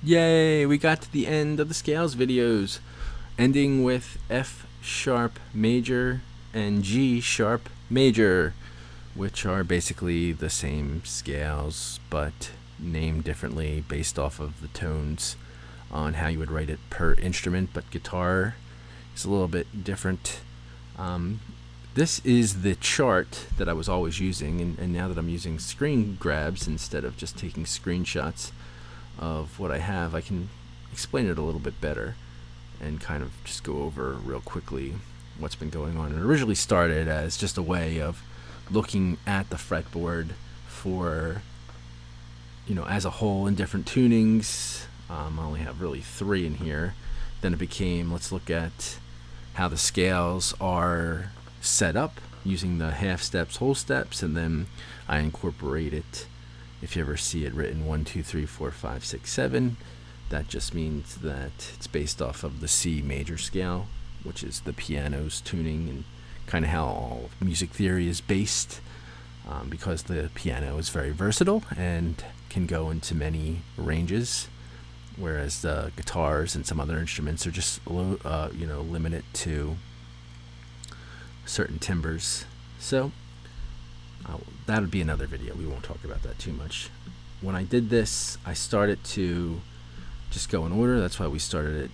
Yay, we got to the end of the scales videos, ending with F sharp major and G sharp major, which are basically the same scales but named differently based off of the tones on how you would write it per instrument, but guitar is a little bit different. This is the chart that I was always using, and now that I'm using screen grabs instead of just taking screenshots of what I have, I can explain it a little bit better and kind of just go over real quickly what's been going on. It originally started as just a way of looking at the fretboard for, as a whole in different tunings. I only have really 3 in here. Then it became, let's look at how the scales are set up using the half steps, whole steps, and then I incorporate it. If you ever see it written 1, 2, 3, 4, 5, 6, 7, that just means that it's based off of the C major scale, which is the piano's tuning and kind of how all music theory is based, because the piano is very versatile and can go into many ranges, whereas the guitars and some other instruments are just limited to certain timbres. So that would be another video. We won't talk about that too much. When I did this, I started to just go in order. That's why we started at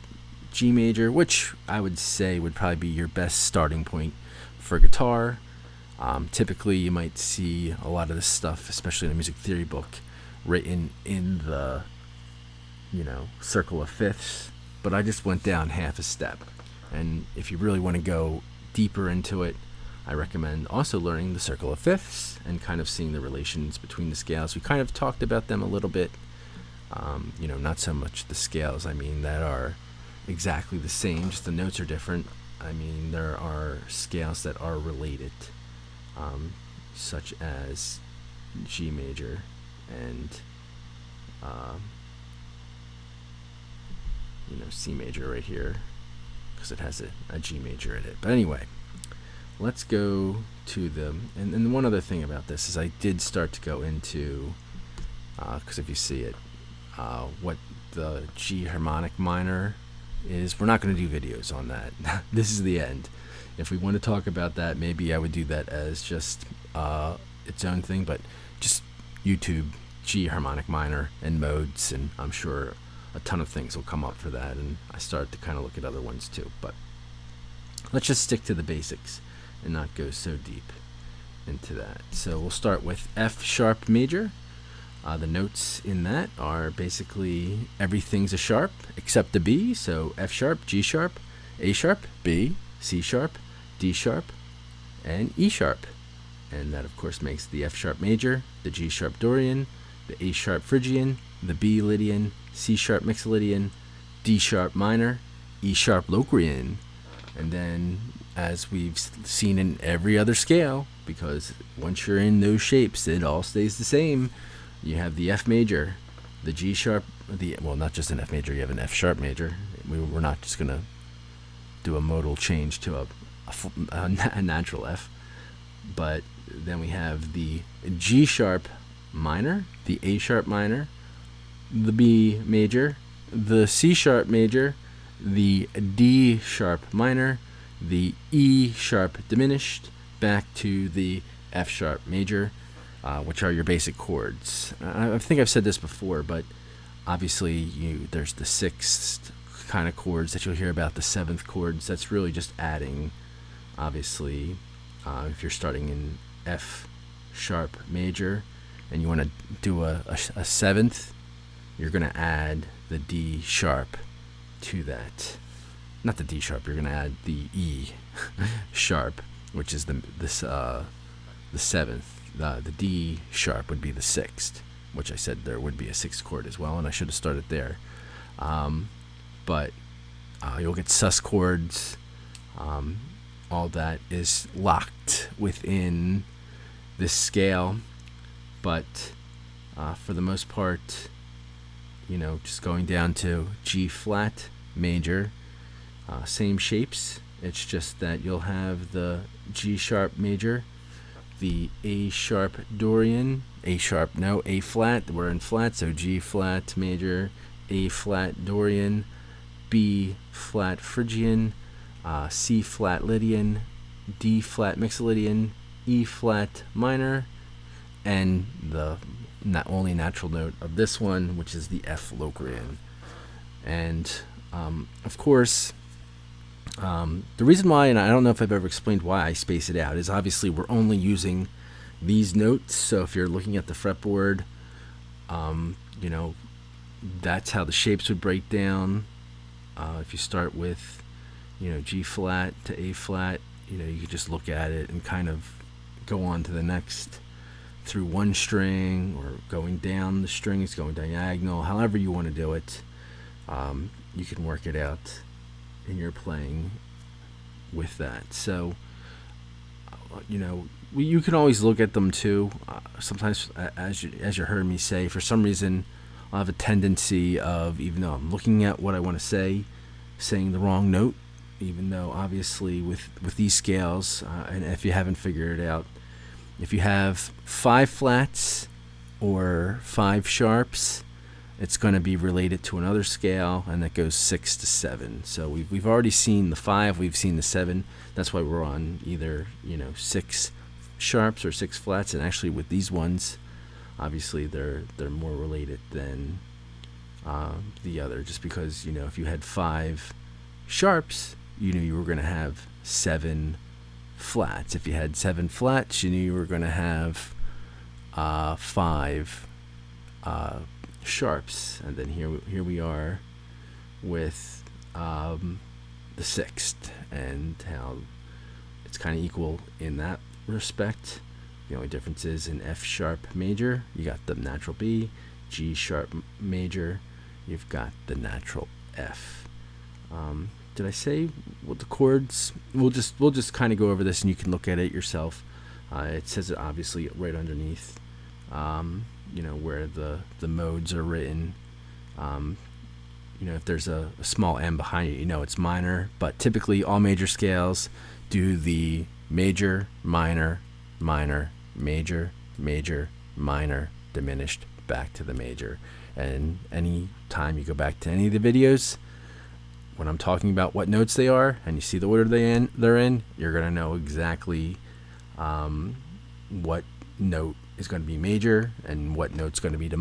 G major, which I would say would probably be your best starting point for guitar. Typically, you might see a lot of this stuff, especially in a music theory book, written in the circle of fifths, but I just went down half a step. And if you really want to go deeper into it, I recommend also learning the circle of fifths and kind of seeing the relations between the scales. We kind of talked about them a little bit, not so much the scales, that are exactly the same, just the notes are different. There are scales that are related, such as G major and C major right here, because it has a G major in it. But anyway, let's go to them. And one other thing about this is I did start to go into, because if you see it, what the G harmonic minor is. We're not going to do videos on that. This is the end. If we want to talk about that, maybe I would do that as just its own thing, but just YouTube G harmonic minor and modes, and I'm sure a ton of things will come up for that, and I start to kind of look at other ones too. But let's just stick to the basics and not go so deep into that. So we'll start with F sharp major. The notes in that are basically everything's a sharp except the B. So F sharp, G sharp, A sharp, B, C sharp, D sharp, and E sharp. And that of course makes the F sharp major, the G sharp Dorian, the A sharp Phrygian, the B Lydian, C sharp Mixolydian, D sharp minor, E sharp Locrian. And then, as we've seen in every other scale, because once you're in those shapes, it all stays the same, you have the F major, the G sharp, not just an F major, you have an F sharp major. We're not just going to do a modal change to a natural F. But then we have the G sharp minor, the A sharp minor, the B major, the C sharp major, the D sharp minor, the E sharp diminished, back to the F sharp major, which are your basic chords. I think I've said this before, but obviously there's the sixth kind of chords that you'll hear about, the seventh chords. That's really just adding, obviously, if you're starting in F sharp major and you want to do a seventh, you're going to add the D sharp to that. Not the D sharp, you're going to add the E sharp, which is the seventh. The D sharp would be the sixth, which I said there would be a sixth chord as well, and I should have started there. But you'll get sus chords. All that is locked within this scale, but for the most part, just going down to G flat major, same shapes. It's just that you'll have the G sharp major, the A sharp Dorian, A flat, we're in flat, so G flat major, A flat Dorian, B flat Phrygian, C flat Lydian, D flat Mixolydian, E flat minor, and the not only natural note of this one, which is the F Locrian. And of course, the reason why, and I don't know if I've ever explained why I space it out, is obviously we're only using these notes. So if you're looking at the fretboard, you know, that's how the shapes would break down. If you start with, you know, G flat to A flat, you know, you could just look at it and kind of go on to the next through one string, or going down the strings, going diagonal, however you want to do it. You can work it out in your playing with that. So, you know, you can always look at them too. Sometimes, as you heard me say, for some reason, I'll have a tendency of, even though I'm looking at what I want to say, saying the wrong note. Even though obviously with these scales, and if you haven't figured it out, if you have 5 flats or 5 sharps, it's going to be related to another scale, and that goes 6 to 7. So we've already seen the 5, we've seen the 7. That's why we're on either, you know, 6 sharps or 6 flats. And actually with these ones, obviously they're more related than the other, just because, you know, if you had 5 sharps, you knew you were going to have 7 flats. If you had 7 flats, you knew you were going to have 5 sharps. And then here we are with the 6th, and how it's kind of equal in that respect. The only difference is in F sharp major, you got the natural B. G sharp major, you've got the natural F. Did I say what the chords? We'll just kind of go over this, and you can look at it yourself. It says it obviously right underneath, you know, where the modes are written. You know, if there's a small M behind it, you know it's minor. But typically, all major scales do the major, minor, minor, major, major, minor, diminished, back to the major. And any time you go back to any of the videos, when I'm talking about what notes they are, and you see the order they're in, you're going to know exactly what note is going to be major and what note's going to be the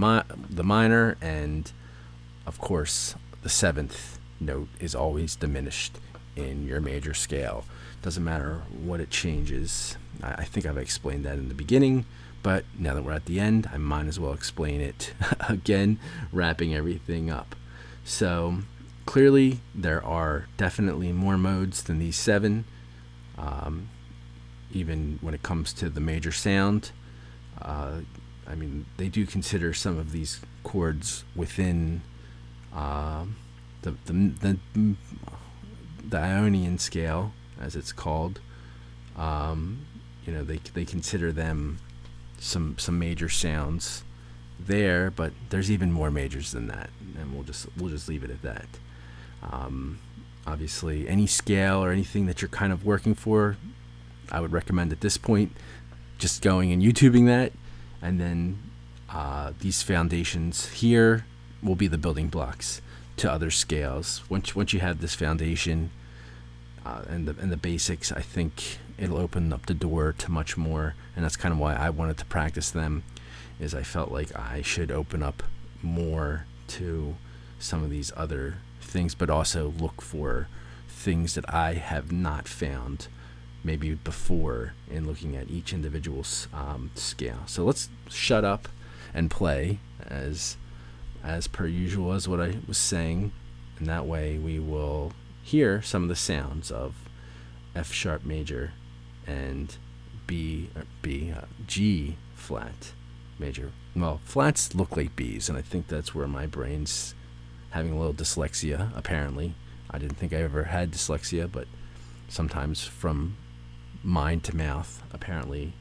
minor. And of course, the 7th note is always diminished in your major scale. Doesn't matter what it changes. I think I've explained that in the beginning, but now that we're at the end, I might as well explain it again, wrapping everything up. So clearly, there are definitely more modes than these 7, even when it comes to the major sound. I mean, they do consider some of these chords within the Ionian scale, as it's called. You know, they consider them some major sounds there, but there's even more majors than that, and we'll just leave it at that. Obviously, any scale or anything that you're kind of working for, I would recommend at this point just going and YouTubing that, and then these foundations here will be the building blocks to other scales. Once you have this foundation and the basics, I think it'll open up the door to much more, and that's kind of why I wanted to practice them. Is I felt like I should open up more to some of these other things, but also look for things that I have not found maybe before in looking at each individual scale. So let's shut up and play as per usual, as what I was saying, and that way we will hear some of the sounds of F sharp major and G flat major. Well, flats look like B's, and I think that's where my brain's having a little dyslexia, apparently. I didn't think I ever had dyslexia, but sometimes from mind to mouth, apparently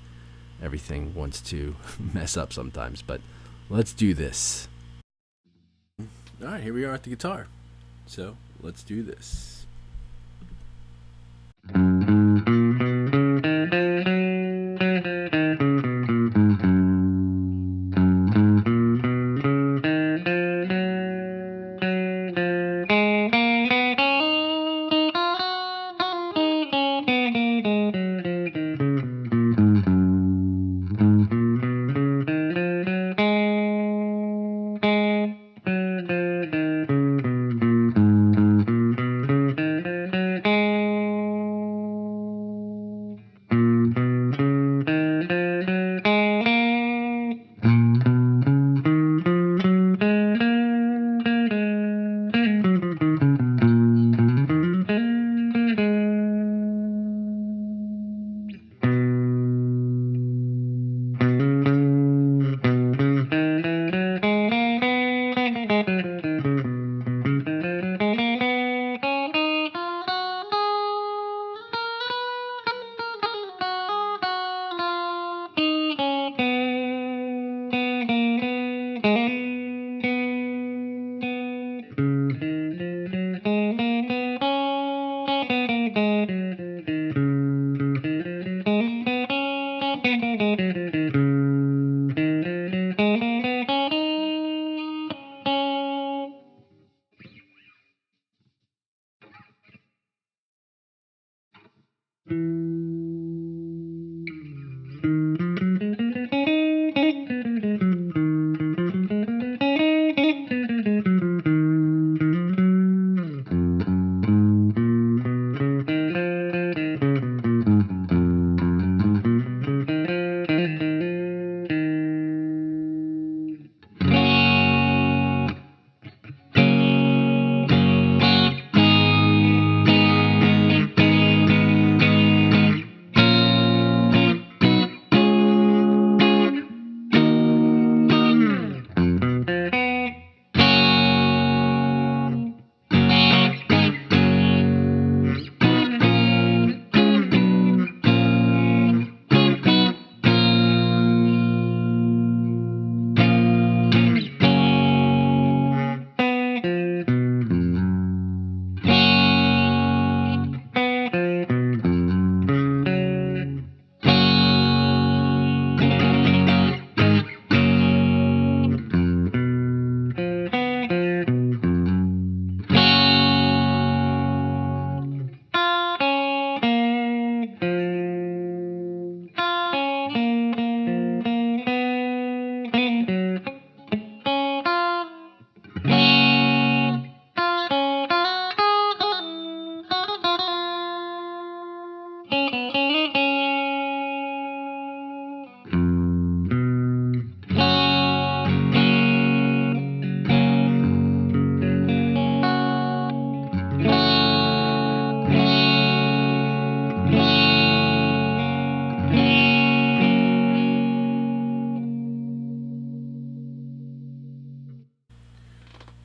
everything wants to mess up sometimes. But let's do this. All right, here we are at the guitar. So let's do this.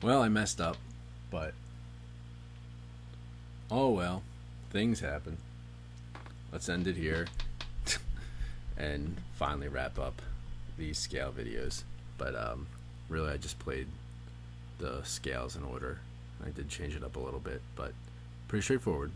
Well, I messed up, but oh well, things happen. Let's end it here and finally wrap up these scale videos. But really, I just played the scales in order. I did change it up a little bit, but pretty straightforward.